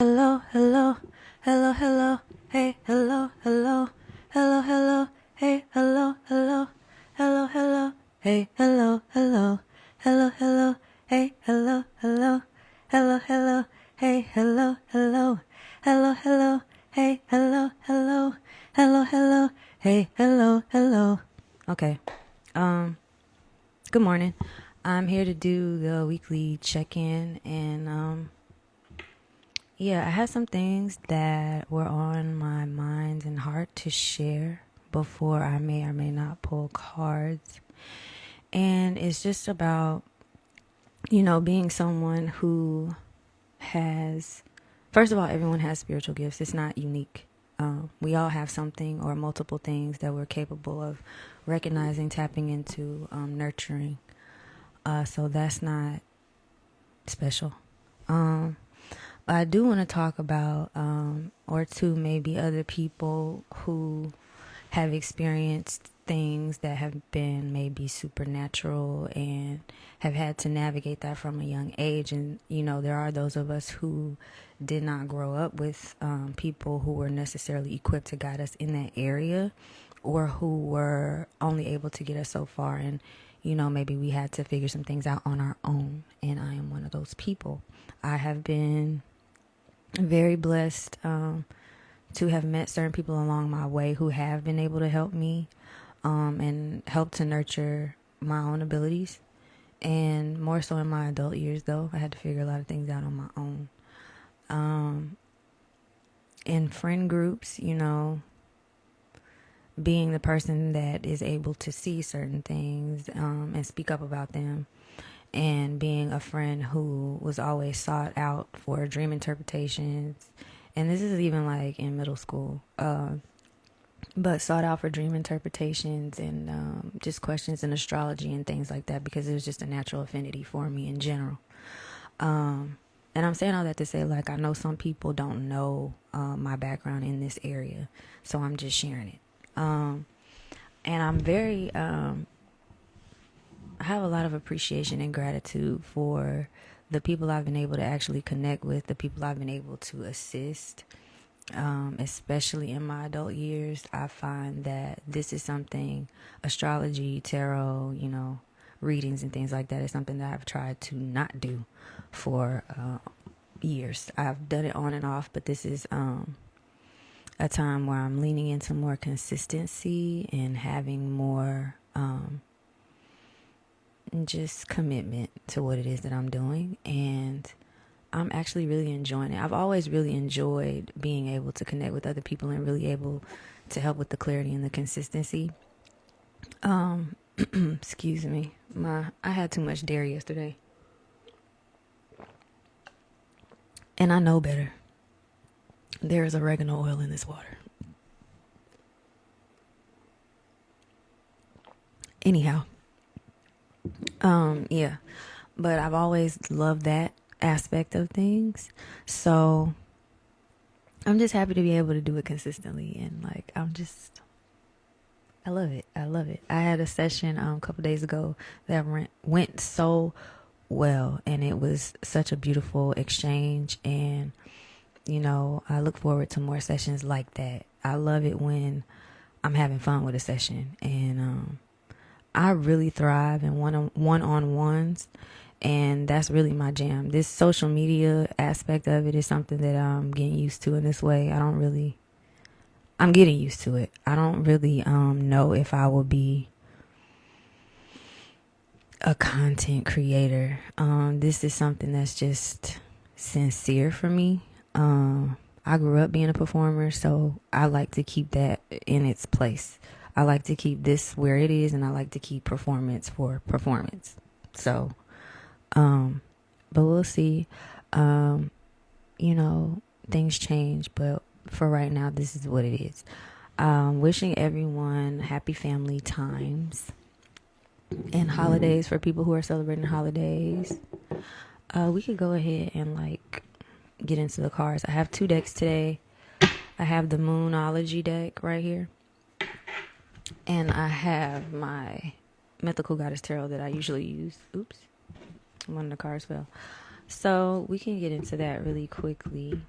Hello, hello, hello, hello, hey, hello, hello, hello, hello, hey, hello, hello, hello, hello, hey, hello, hello, hello, hello, hey, hello, hello, hello, hello, hey, hello, hello, hello, hello, hey, hello, hello, hello, hello, hey, hello, hello. Okay. Good morning. I'm here to do the weekly check-in and yeah, I had some things that were on my mind and heart to share before I may or may not pull cards. And it's just about, being someone who has, first of all, everyone has spiritual gifts. It's not unique. We all have something or multiple things that we're capable of recognizing, tapping into, nurturing. So that's not special. I do want to talk about, or two, maybe other people who have experienced things that have been maybe supernatural and have had to navigate that from a young age. And, there are those of us who did not grow up with people who were necessarily equipped to guide us in that area, or who were only able to get us so far. And, maybe we had to figure some things out on our own. And I am one of those people. I have been very blessed to have met certain people along my way who have been able to help me and help to nurture my own abilities. And more so in my adult years, though, I had to figure a lot of things out on my own. In friend groups, being the person that is able to see certain things and speak up about them, and being a friend who was always sought out for dream interpretations. And this is even like in middle school, but sought out for dream interpretations and just questions in astrology and things like that, because it was just a natural affinity for me in general. And I'm saying all that to say, like, I know some people don't know my background in this area, so I'm just sharing it. And I'm very I have a lot of appreciation and gratitude for the people I've been able to actually connect with, the people I've been able to assist, especially in my adult years. I find that this is something, astrology, tarot, readings and things like that, is something that I've tried to not do for years. I've done it on and off, but this is a time where I'm leaning into more consistency and having more just commitment to what it is that I'm doing. And I'm actually really enjoying it. I've always really enjoyed being able to connect with other people and really able to help with the clarity and the consistency. Excuse me. I had too much dairy yesterday. And I know better. There is oregano oil in this water. Anyhow. Yeah. But I've always loved that aspect of things. So I'm just happy to be able to do it consistently. And I love it. I love it. I had a session a couple days ago that went so well, and it was such a beautiful exchange. And, I look forward to more sessions like that. I love it when I'm having fun with a session. And I really thrive in one-on-ones, and that's really my jam. This social media aspect of it is something that I'm getting used to in this way. I'm getting used to it. I don't really know if I will be a content creator. This is something that's just sincere for me. I grew up being a performer, so I like to keep that in its place. I like to keep this where it is, and I like to keep performance for performance. So, but we'll see. Things change, but for right now, this is what it is. Wishing everyone happy family times and holidays for people who are celebrating holidays. We could go ahead and get into the cards. I have two decks today. I have the Moonology deck right here, and I have my Mythical Goddess Tarot that I usually use. Oops, one of the cards fell. So we can get into that really quickly.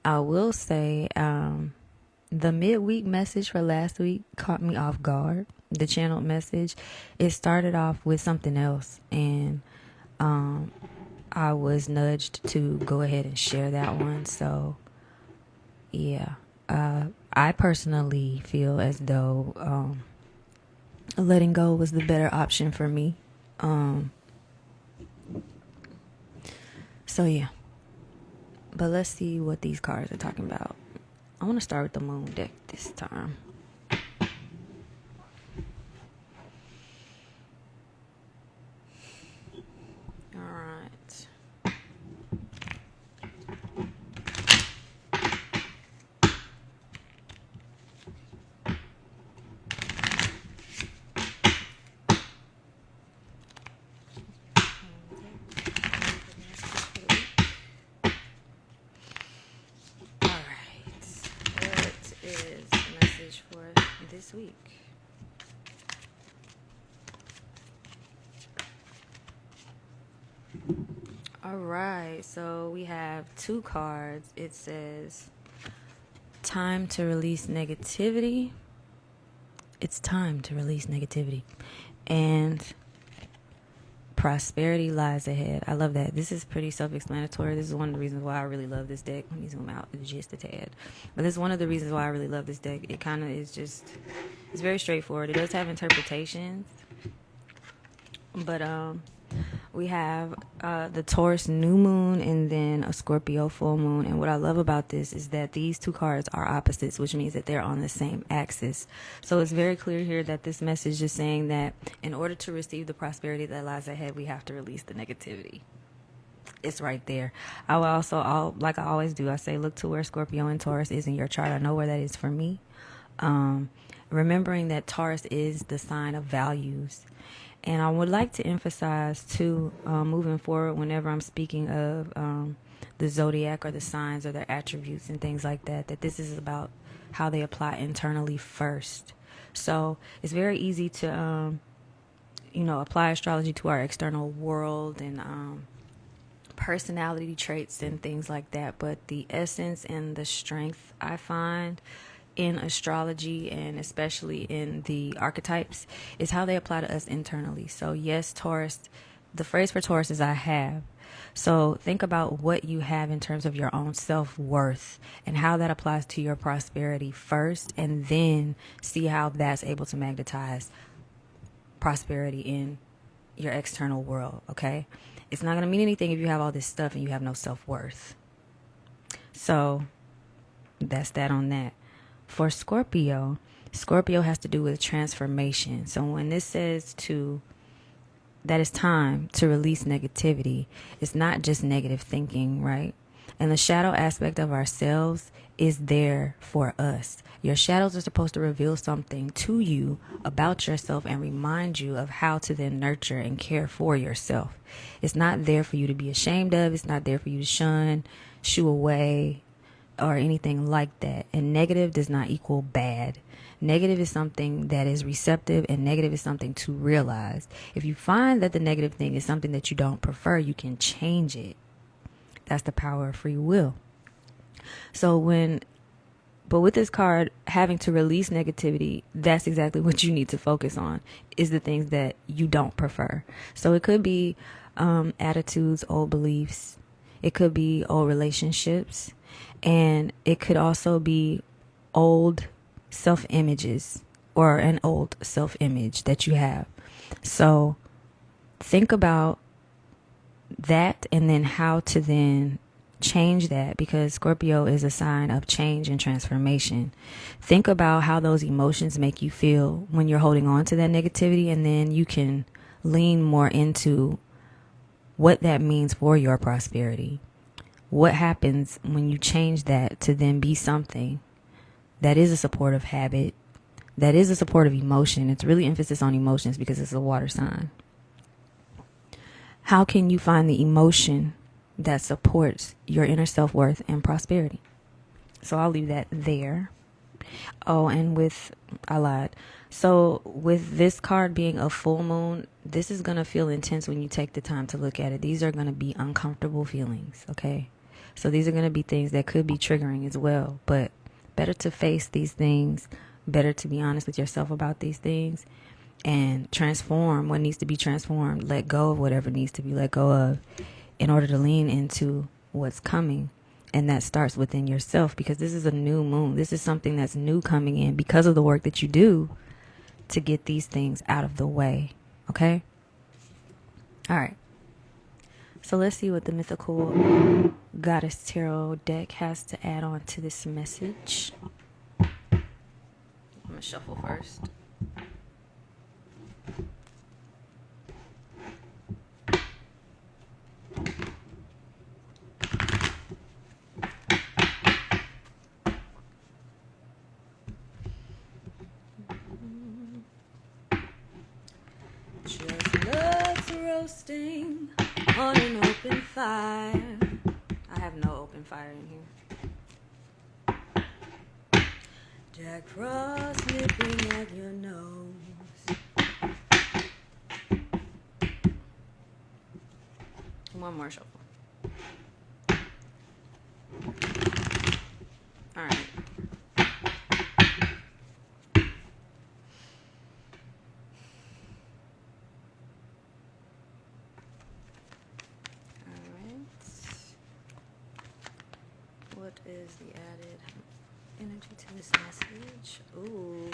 I will say, the midweek message for last week caught me off guard. The channeled message, it started off with something else, and I was nudged to go ahead and share that one. So, yeah, I personally feel as though letting go was the better option for me. So, yeah. But let's see what these cards are talking about. I want to start with the moon deck this time. All right. For this week. All right, so we have two cards. It says time to release negativity. It's time to release negativity. And prosperity lies ahead. I love that. This is pretty self-explanatory. This is one of the reasons why I really love this deck. Let me zoom out just a tad. But this is one of the reasons why I really love this deck. It kind of is just, it's very straightforward. It does have interpretations. But we have the Taurus new moon and then a Scorpio full moon. And what I love about this is that these two cards are opposites, which means that they're on the same axis. So it's very clear here that this message is saying that in order to receive the prosperity that lies ahead, we have to release the negativity. It's right there. I will also, like I always do, I say look to where Scorpio and Taurus is in your chart. I know where that is for me. Remembering that Taurus is the sign of values. And I would like to emphasize, too, moving forward, whenever I'm speaking of the zodiac or the signs or their attributes and things like that, that this is about how they apply internally first. So it's very easy to, apply astrology to our external world and personality traits and things like that. But the essence and the strength I find in astrology and especially in the archetypes is how they apply to us internally. So yes, Taurus, the phrase for Taurus is I have. So think about what you have in terms of your own self-worth and how that applies to your prosperity first, and then see how that's able to magnetize prosperity in your external world, okay? It's not going to mean anything if you have all this stuff and you have no self-worth. So that's that on that. For Scorpio, Scorpio has to do with transformation. So when this says that it's time to release negativity, it's not just negative thinking, right? And the shadow aspect of ourselves is there for us. Your shadows are supposed to reveal something to you about yourself and remind you of how to then nurture and care for yourself. It's not there for you to be ashamed of. It's not there for you to shun, shoo away, or anything like that. And negative does not equal bad. Negative is something that is receptive, and negative is something to realize. If you find that the negative thing is something that you don't prefer, you can change it. That's the power of free will. But with this card, having to release negativity, that's exactly what you need to focus on, is the things that you don't prefer. So it could be attitudes, old beliefs. It could be old relationships. And it could also be old self-images or an old self-image that you have. So think about that and then how to then change that, because Scorpio is a sign of change and transformation. Think about how those emotions make you feel when you're holding on to that negativity, and then you can lean more into what that means for your prosperity. What happens when you change that to then be something that is a supportive habit, that is a supportive emotion? It's really emphasis on emotions because it's a water sign. How can you find the emotion that supports your inner self-worth and prosperity? So I'll leave that there. Oh, and I lied. So with this card being a full moon, this is going to feel intense when you take the time to look at it. These are going to be uncomfortable feelings, okay? So these are going to be things that could be triggering as well. But better to face these things, better to be honest with yourself about these things, and transform what needs to be transformed. Let go of whatever needs to be let go of in order to lean into what's coming. And that starts within yourself, because this is a new moon. This is something that's new coming in because of the work that you do to get these things out of the way. Okay? All right. So let's see what the Mythical Goddess Tarot deck has to add on to this message. I'm going to shuffle first. Chestnuts roasting on an open fire. I have no open fire in here. Jack Frost nipping at your nose. One more shuffle. All right. What is the added energy to this message? Ooh.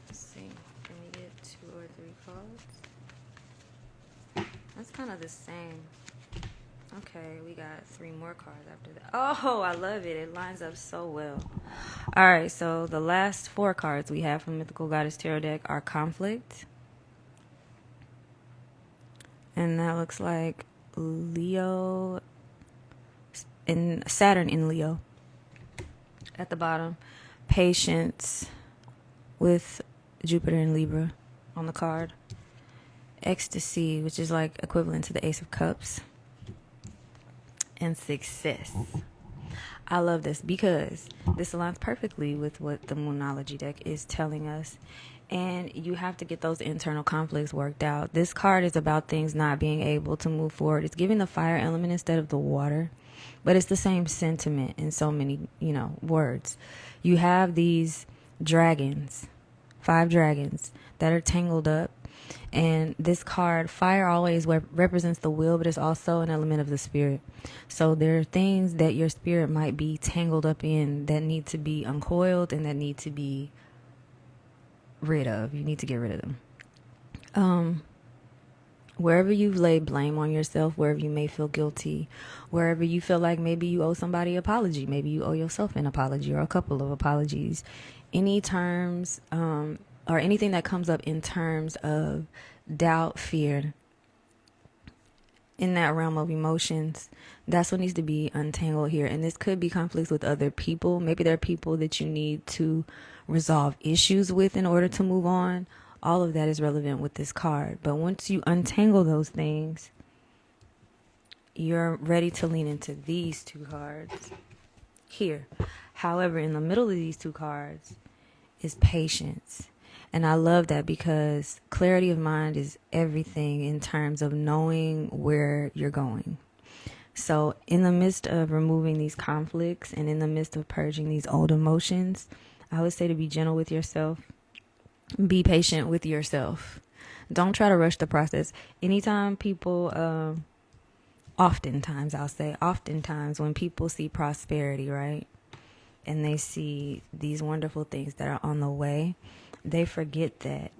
Let's see. Can we get 2 or 3 cards? That's kind of the same. Okay, we got 3 more cards after that. Oh, I love it. It lines up so well. All right, so the last 4 cards we have from Mythical Goddess Tarot deck are Conflict. And that looks like Leo and Saturn in Leo at the bottom. Patience with Jupiter in Libra on the card. Ecstasy, which is like equivalent to the Ace of Cups. And Success. I love this because this aligns perfectly with what the Moonology deck is telling us. And you have to get those internal conflicts worked out. This card is about things not being able to move forward. It's giving the fire element instead of the water. But it's the same sentiment in so many, words. You have these dragons, 5 dragons that are tangled up. And this card, fire, always represents the will, but it's also an element of the spirit. So there are things that your spirit might be tangled up in that need to be uncoiled and that need to be rid of. You need to get rid of them. Wherever you've laid blame on yourself, wherever you may feel guilty, wherever you feel like maybe you owe somebody an apology, maybe you owe yourself an apology or a couple of apologies, any terms or anything that comes up in terms of doubt, fear, in that realm of emotions, that's what needs to be untangled here. And this could be conflicts with other people. Maybe there are people that you need to resolve issues with in order to move on. All of that is relevant with this card. But once you untangle those things, you're ready to lean into these 2 cards here. However, in the middle of these 2 cards is patience. And I love that because clarity of mind is everything in terms of knowing where you're going. So in the midst of removing these conflicts and in the midst of purging these old emotions, I would say to be gentle with yourself. Be patient with yourself. Don't try to rush the process. Anytime people, oftentimes when people see prosperity, right? And they see these wonderful things that are on the way, they forget that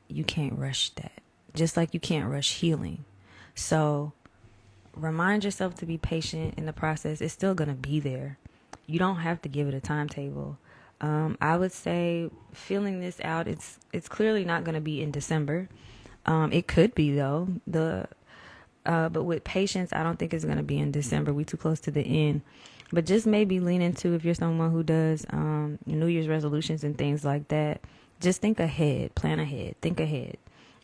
you can't rush that. Just like you can't rush healing. So remind yourself to be patient in the process. It's still going to be there. You don't have to give it a timetable. I would say filling this out, it's clearly not going to be in December. It could be though. But with patience, I don't think it's going to be in December. We're too close to the end. But just maybe lean into, if you're someone who does New Year's resolutions and things like that, just think ahead, plan ahead, think ahead.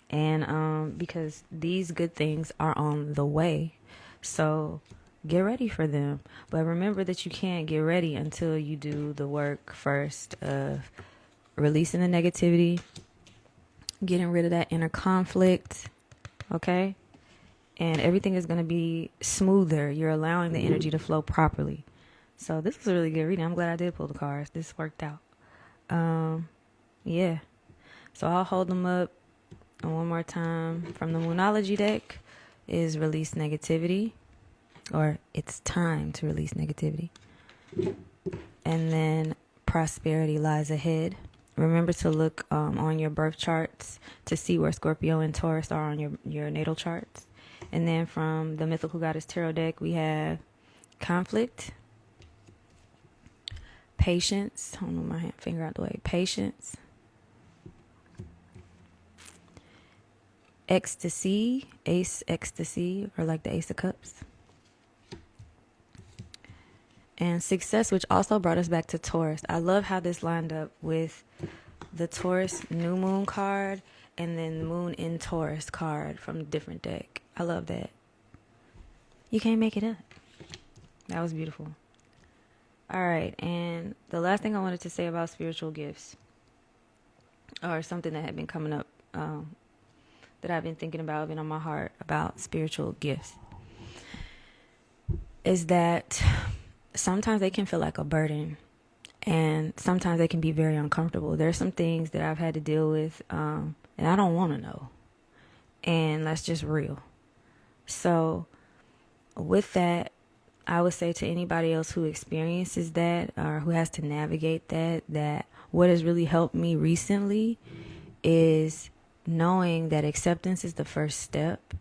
And because these good things are on the way. So get ready for them. But remember that you can't get ready until you do the work first of releasing the negativity, getting rid of that inner conflict, okay? and everything is going to be smoother. You're allowing the energy to flow properly. So this was a really good reading. I'm glad I did pull the cards. This worked out. Yeah. So I'll hold them up. And one more time, from the Moonology deck is release negativity, or it's time to release negativity. And then prosperity lies ahead. Remember to look on your birth charts to see where Scorpio and Taurus are on your natal charts. And then from the Mythical Goddess Tarot deck, we have conflict, patience. Hold on, my finger out the way. Patience, ecstasy, ace ecstasy, or like the Ace of Cups, and success, which also brought us back to Taurus. I love how this lined up with the Taurus new moon card and then the moon in Taurus card from a different deck. I love that. You can't make it up. That was beautiful. All right, and the last thing I wanted to say about spiritual gifts, or something that had been coming up, that I've been thinking about, been on my heart about spiritual gifts, is that sometimes they can feel like a burden, and sometimes they can be very uncomfortable. There's some things that I've had to deal with, and I don't want to know, and that's just real. So with that, I would say to anybody else who experiences that or who has to navigate that what has really helped me recently is knowing that acceptance is the first step,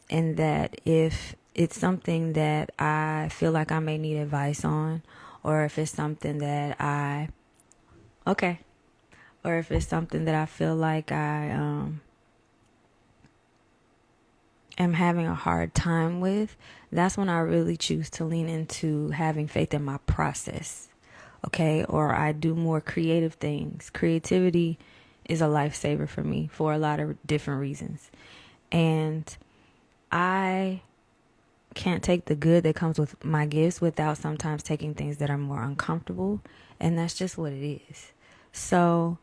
and that if it's something that I feel like I may need advice on, or if it's something that or if it's something that I feel like I am having a hard time with, that's when I really choose to lean into having faith in my process. Okay, or I do more creative things. Creativity is a lifesaver for me for a lot of different reasons. And I can't take the good that comes with my gifts without sometimes taking things that are more uncomfortable. And that's just what it is. So,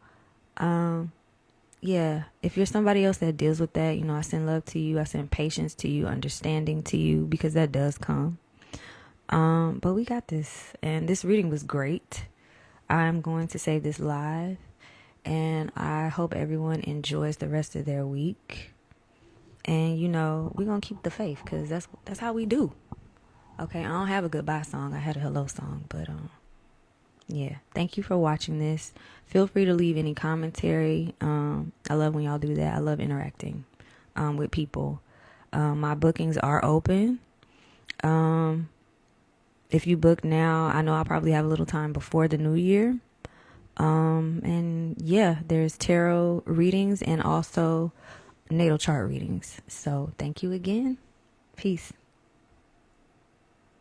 yeah, if you're somebody else that deals with that, I send love to you. I send patience to you, understanding to you, because that does come. But we got this. And this reading was great. I'm going to save this live. And I hope everyone enjoys the rest of their week. And, we're going to keep the faith, because that's how we do. Okay, I don't have a goodbye song. I had a hello song. But, yeah, thank you for watching this. Feel free to leave any commentary. I love when y'all do that. I love interacting with people. My bookings are open. If you book now, I know I'll probably have a little time before the new year. And yeah, there's tarot readings and also natal chart readings. So thank you again. Peace.